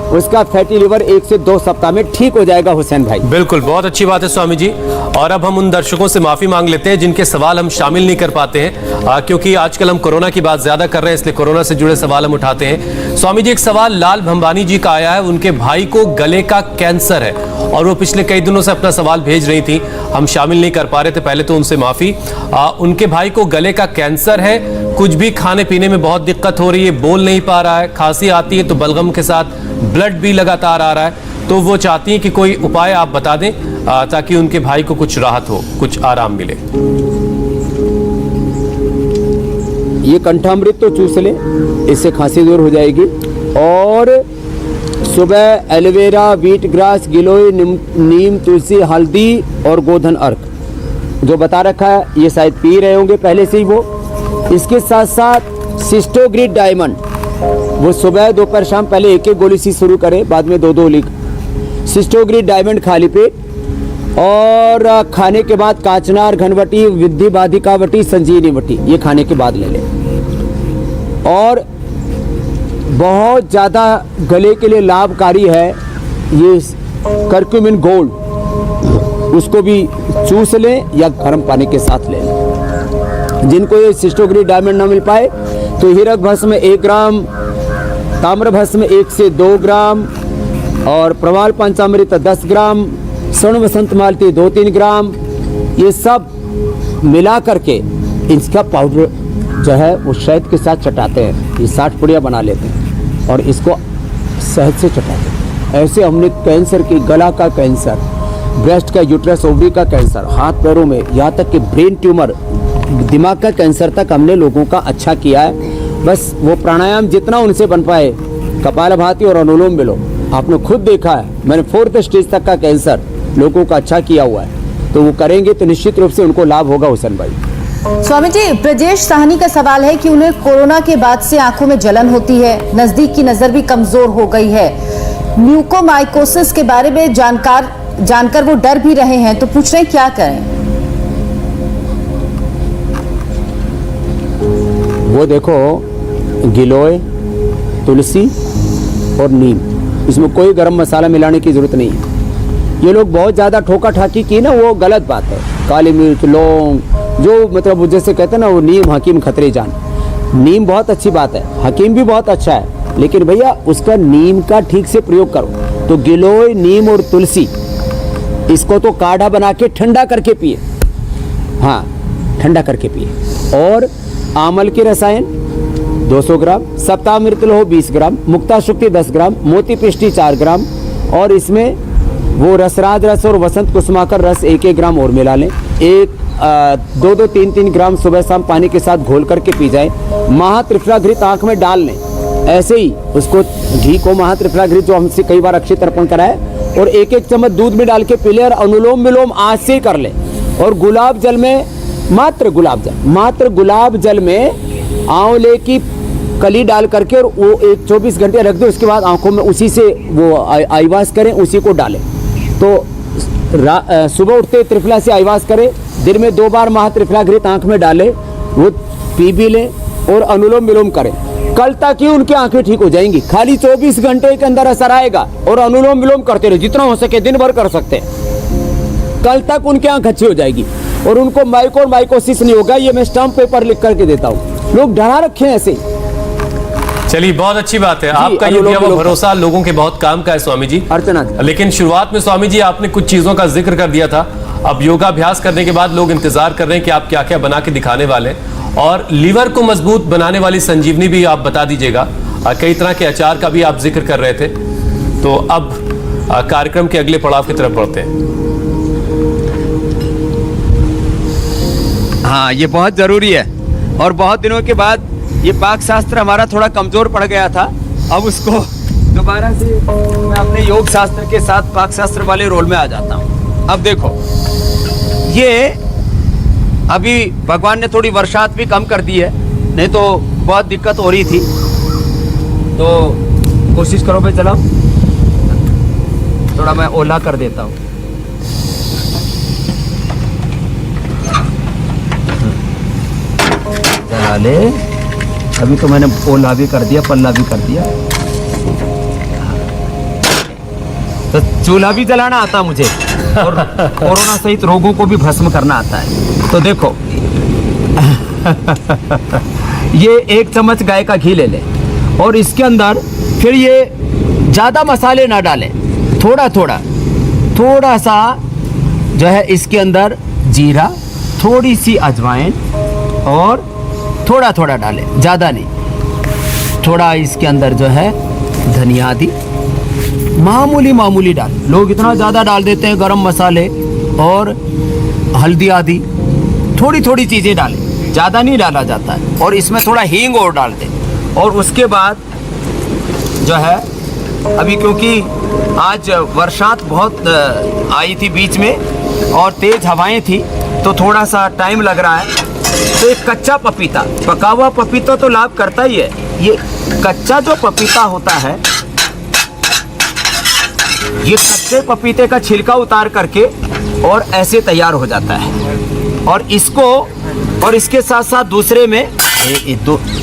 उसका फैटी लिवर 1 से 2 सप्ताह में ठीक हो जाएगा हुसैन भाई। बिल्कुल, बहुत अच्छी बात है स्वामी जी। और अब हम उन दर्शकों से माफी मांग लेते हैं जिनके सवाल हम शामिल नहीं कर पाते हैं, क्योंकि आजकल हम कोरोना की बात ज्यादा कर रहे हैं, इसलिए कोरोना से जुड़े सवाल हम उठाते हैं। स्वामी जी, एक सवाल लाल भंबानी जी का आया है। उनके भाई को गले का कैंसर है और वो पिछले कई दिनों से अपना सवाल भेज रही थी, हम शामिल नहीं कर पा रहे थे, पहले तो उनसे माफी। उनके भाई को गले का कैंसर है, कुछ भी खाने पीने में बहुत दिक्कत हो रही है, बोल नहीं पा रहा है, खांसी आती है तो बलगम के साथ ब्लड भी लगातार आ रहा है। तो वो चाहती हैं कि कोई उपाय आप बता दें ताकि उनके भाई को कुछ राहत हो, कुछ आराम मिले। ये कंठामृत तो चूस ले, इससे खांसी दूर हो जाएगी। और सुबह एलोवेरा, व्हीट ग्रास, गिलोय, नीम, तुलसी, हल्दी और गोधन अर्क जो बता रखा है, ये शायद पी रहे होंगे पहले से ही वो। इसके साथ साथ सिस्टोग्रिड डायमंड, वो सुबह दोपहर शाम पहले 1-1 गोली सी शुरू करें, बाद में 2-2 लीक सिस्टोग्रिड डायमंड खाली पेट। और खाने के बाद काचनार, घनवटी, विद्धि बाधिकावटी, संजीवनी वटी, ये खाने के बाद ले लें। और बहुत ज़्यादा गले के लिए लाभकारी है ये करक्यूमिन गोल्ड, उसको भी चूस लें या गर्म पानी के साथ ले लें। जिनको ये सिस्टोग्रिड डायमंड ना मिल पाए तो हीरक भस्म 1 ग्राम, ताम्र भस्म 1 से 2 ग्राम और प्रवाल पंचामृत 10 ग्राम, स्वर्ण वसंत मालती 2-3 ग्राम, ये सब मिला करके इसका पाउडर जो है वो शहद के साथ चटाते हैं। ये 60 पुड़िया बना लेते हैं और इसको शहद से चटाते हैं। ऐसे हमने कैंसर की, गला का कैंसर, ब्रेस्ट का, यूट्रस, ओवरी का कैंसर, हाथ पैरों में, यहाँ तक कि ब्रेन ट्यूमर, दिमाग का कैंसर तक हमने लोगों का अच्छा किया है। बस वो प्राणायाम जितना उनसे बन पाए, कपालभाति और अनुलोम विलोम, आपने खुद देखा है, मैंने 4th स्टेज तक का कैंसर लोगों का अच्छा किया हुआ है। तो वो करेंगे तो निश्चित रूप से उनको लाभ होगा हुसैन भाई। स्वामी जी, ब्रजेश साहनी का सवाल है कि उन्हें कोरोना के बाद से आंखों में जलन होती है, नजदीक की नजर भी कमजोर हो गई है। म्यूकोमाइकोसिस के बारे में जानकर वो डर भी रहे हैं, तो पूछ रहे हैं क्या करें। वो देखो, गिलोय, तुलसी और नीम, इसमें कोई गरम मसाला मिलाने की जरूरत नहीं है। ये लोग बहुत ज़्यादा ठोका ठाकी की ना, वो गलत बात है। काली मिर्च, लौंग, जो मतलब जैसे कहते हैं ना, वो नीम हकीम खतरे जान। नीम बहुत अच्छी बात है, हकीम भी बहुत अच्छा है, लेकिन भैया उसका नीम का ठीक से प्रयोग करो। तो गिलोय, नीम और तुलसी, इसको तो काढ़ा बना के ठंडा करके पिए, हाँ ठंडा करके पिए। और आमल के रसायन 200 ग्राम, सप्तामृत लोह 20 ग्राम, मुक्ता शुक्ति 10 ग्राम, मोती पिष्टी 4 ग्राम और इसमें वो रसराज रस और वसंत कुसुमाकर रस 1-1 ग्राम और मिला लें। 2-2, 3-3 ग्राम सुबह शाम पानी के साथ घोल करके पी जाए। महात्रिफलाघृत आंख में डाल लें, ऐसे ही उसको घी को महात्रिफलाघृत जो हमसे कई बार अक्षय तर्पण कराए, और 1-1 चम्मच दूध में डाल के पी ले। और अनुलोम विलोम आज से कर ले। और गुलाब जल में, मात्र गुलाब जल में आंवले की कली डाल करके और वो 24 घंटे रख दो। उसके बाद आंखों में उसी से वो आईवास करें, उसी को डालें। तो सुबह उठते त्रिफला से आईवास करें, दिन में 2 बार महात्रिफलाघृत आंख में डालें, वो पी भी लें और अनुलोम विलोम करें। कल तक ही उनकी आंखें ठीक हो जाएंगी। खाली 24 घंटे के अंदर असर आएगा। और अनुलोम विलोम करते रहे, जितना हो सके दिन भर कर सकते हैं। कल तक उनकी आंख अच्छी हो जाएगी और उनको माइकोसिस नहीं होगा। ये मैं स्टाम्प पेपर लिख करके देता हूँ। लोग डरा रखे हैं ऐसे। चलिए, बहुत अच्छी बात है, आपका ये दिया हुआ भरोसा लोगों के बहुत काम का है स्वामी जी। अर्चना, लेकिन शुरुआत में स्वामी जी आपने कुछ चीजों का जिक्र कर दिया था। अब योगाभ्यास करने के बाद लोग इंतजार कर रहे हैं कि आप क्या क्या बना के दिखाने वाले, और लीवर को मजबूत बनाने वाली संजीवनी भी आप बता दीजिएगा। कई तरह के अचार का भी आप जिक्र कर रहे थे। तो अब कार्यक्रम के अगले पड़ाव की तरफ बढ़ते हैं। हाँ, ये बहुत जरूरी है। और बहुत दिनों के बाद ये पाक शास्त्र हमारा थोड़ा कमजोर पड़ गया था। अब उसको दोबारा से मैं अपने योग शास्त्र के साथ पाक शास्त्र वाले रोल में आ जाता हूँ। अब देखो, ये अभी भगवान ने थोड़ी बरसात भी कम कर दी है, नहीं तो बहुत दिक्कत हो रही थी। तो कोशिश करो भाई, चलाओ, थोड़ा मैं ओला कर देता हूँ। चला ले, अभी तो मैंने ओला भी कर दिया, पल्ला भी कर दिया। तो चूल्हा भी जलाना आता मुझे और कोरोना सहित रोगों को भी भस्म करना आता है। तो देखो ये 1 चम्मच गाय का घी ले लें और इसके अंदर फिर ये ज़्यादा मसाले ना डालें, थोड़ा सा जो है इसके अंदर जीरा, थोड़ी सी अजवाइन और थोड़ा डालें, ज़्यादा नहीं। थोड़ा इसके अंदर जो है धनिया आदि मामूली डाल। लोग इतना ज़्यादा डाल देते हैं गरम मसाले और हल्दी आदि, थोड़ी चीज़ें डालें, ज़्यादा नहीं डाला जाता है। और इसमें थोड़ा हींग और डाल दें। और उसके बाद जो है अभी क्योंकि आज बरसात बहुत आई थी बीच में और तेज़ हवाएं थी तो थोड़ा सा टाइम लग रहा है। तो एक कच्चा पपीता, पका हुआ पपीता तो लाभ करता ही है, ये कच्चा जो पपीता होता है, ये कच्चे पपीते का छिलका उतार करके और ऐसे तैयार हो जाता है। और इसको और इसके साथ साथ दूसरे में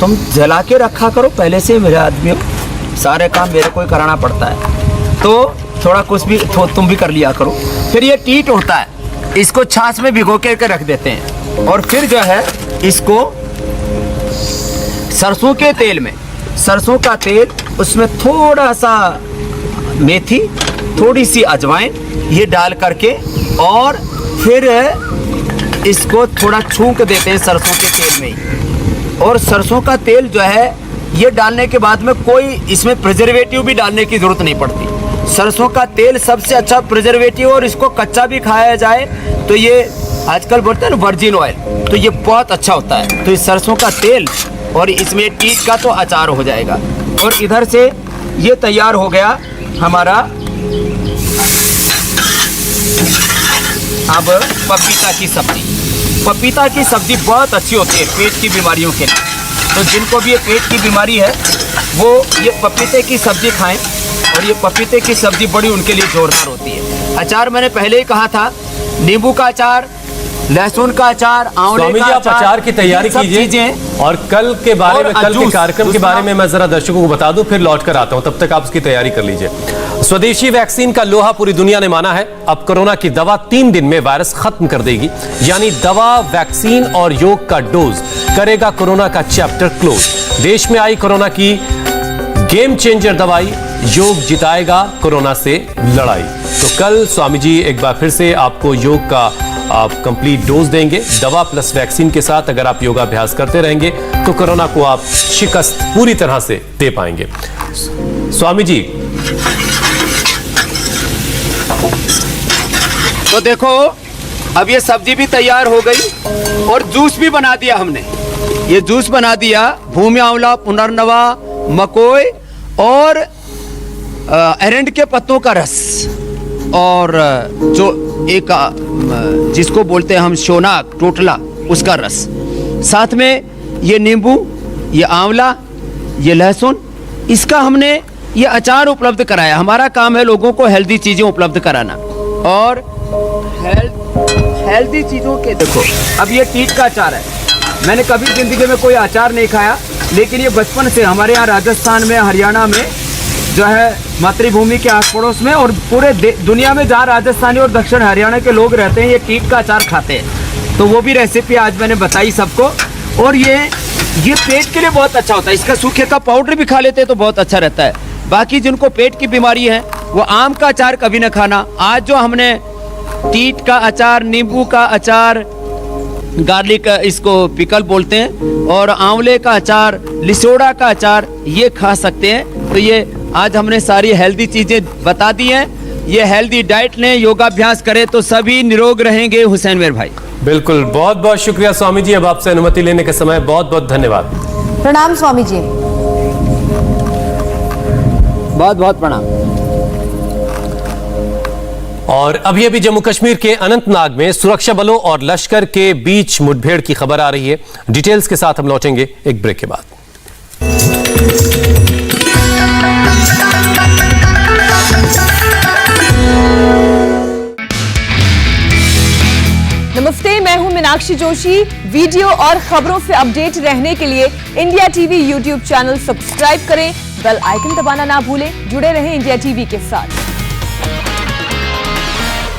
तुम जला के रखा करो पहले से, मेरे आदमी सारे काम मेरे को ही कराना पड़ता है, तो थोड़ा कुछ भी तुम भी कर लिया करो। फिर ये टीट होता है, इसको छाछ में भिगो के रख देते हैं और फिर जो है इसको सरसों के तेल में, सरसों का तेल, उसमें थोड़ा सा मेथी, थोड़ी सी अजवाइन ये डाल करके और फिर इसको थोड़ा छूंक देते हैं सरसों के तेल में ही। और सरसों का तेल जो है ये डालने के बाद में कोई इसमें प्रिजर्वेटिव भी डालने की ज़रूरत नहीं पड़ती। सरसों का तेल सबसे अच्छा प्रिजर्वेटिव, और इसको कच्चा भी खाया जाए तो ये आजकल बोलते हैं ना वर्जिन ऑयल, तो ये बहुत अच्छा होता है। तो इस सरसों का तेल और इसमें टीट का तो अचार हो जाएगा। और इधर से ये तैयार हो गया हमारा अब पपीता की सब्जी। पपीता की सब्जी बहुत अच्छी होती है पेट की बीमारियों के लिए। तो जिनको भी ये पेट की बीमारी है वो ये पपीते की सब्जी खाएं, और ये पपीते की सब्जी बड़ी उनके लिए जोरदार होती है। अचार मैंने पहले ही कहा था, नींबू का अचार, लहसुन का अचार, आंवले स्वामी का जी आप अचार की तैयारी कीजिए और कल के बारे में, कल के कार्यक्रम के बारे में मैं जरा दर्शकों को बता दूं, फिर लौट कर आता हूं, तब तक आप उसकी तैयारी कर लीजिए। स्वदेशी वैक्सीन का लोहा पूरी दुनिया ने माना है। अब कोरोना की दवा 3 दिन में वायरस खत्म कर देगी, यानी दवा, वैक्सीन और योग का डोज करेगा कोरोना का चैप्टर क्लोज। देश में आई कोरोना की गेम चेंजर दवाई, योग जिताएगा कोरोना से लड़ाई। तो कल स्वामी जी एक बार फिर से आपको योग का आप कंप्लीट डोज देंगे, दवा प्लस वैक्सीन के साथ। अगर आप योगाभ्यास करते रहेंगे तो कोरोना को आप शिकस्त पूरी तरह से दे पाएंगे। स्वामी जी, तो देखो अब ये सब्जी भी तैयार हो गई और जूस भी बना दिया हमने। ये जूस बना दिया भूमि आंवला, पुनर्नवा, मकोई और एरंड के पत्तों का रस, और जो एक जिसको बोलते हैं हम शोनाक, टोटला, उसका रस, साथ में ये नींबू, ये आंवला, ये लहसुन, इसका हमने ये अचार उपलब्ध कराया। हमारा काम है लोगों को हेल्दी चीज़ें उपलब्ध कराना और हेल्दी चीज़ों के। देखो अब ये टीट का अचार है, मैंने कभी ज़िंदगी में कोई अचार नहीं खाया, लेकिन ये बचपन से हमारे यहाँ राजस्थान में, हरियाणा में जो है मातृभूमि के आस पड़ोस में और पूरे दुनिया में जहाँ राजस्थानी और दक्षिण हरियाणा के लोग रहते हैं ये टीट का अचार खाते हैं। तो वो भी रेसिपी आज मैंने बताई सबको। और ये पेट के लिए बहुत अच्छा होता है, इसका सूखे का पाउडर भी खा लेते हैं तो बहुत अच्छा रहता है। बाकी जिनको पेट की बीमारी है वो आम का अचार कभी ना खाना। आज जो हमने टीट का अचार, नींबू का अचार, गार्लिक इसको पिकल बोलते हैं, और आंवले का अचार, लिसोड़ा का अचार, ये खा सकते हैं। तो ये आज हमने सारी हेल्दी चीज़ें बता दी हैं। ये हेल्दी डाइट लें, योगाभ्यास करें तो सभी निरोग रहेंगे। हुसैन मेरे भाई, बिल्कुल, बहुत बहुत शुक्रिया स्वामी जी। अब आपसे अनुमति लेने के समय बहुत बहुत धन्यवाद। प्रणाम स्वामी जी। बहुत बहुत प्रणाम। और अभी जम्मू कश्मीर के अनंतनाग में सुरक्षा बलों और लश्कर के बीच मुठभेड़ की खबर आ रही है। डिटेल्स के साथ हम लौटेंगे एक ब्रेक के बाद। नमस्ते, मैं हूं मीनाक्षी जोशी। वीडियो और खबरों से अपडेट रहने के लिए India TV YouTube channel subscribe करें, बेल आइकन दबाना ना भूलें। जुड़े रहें इंडिया टीवी के साथ।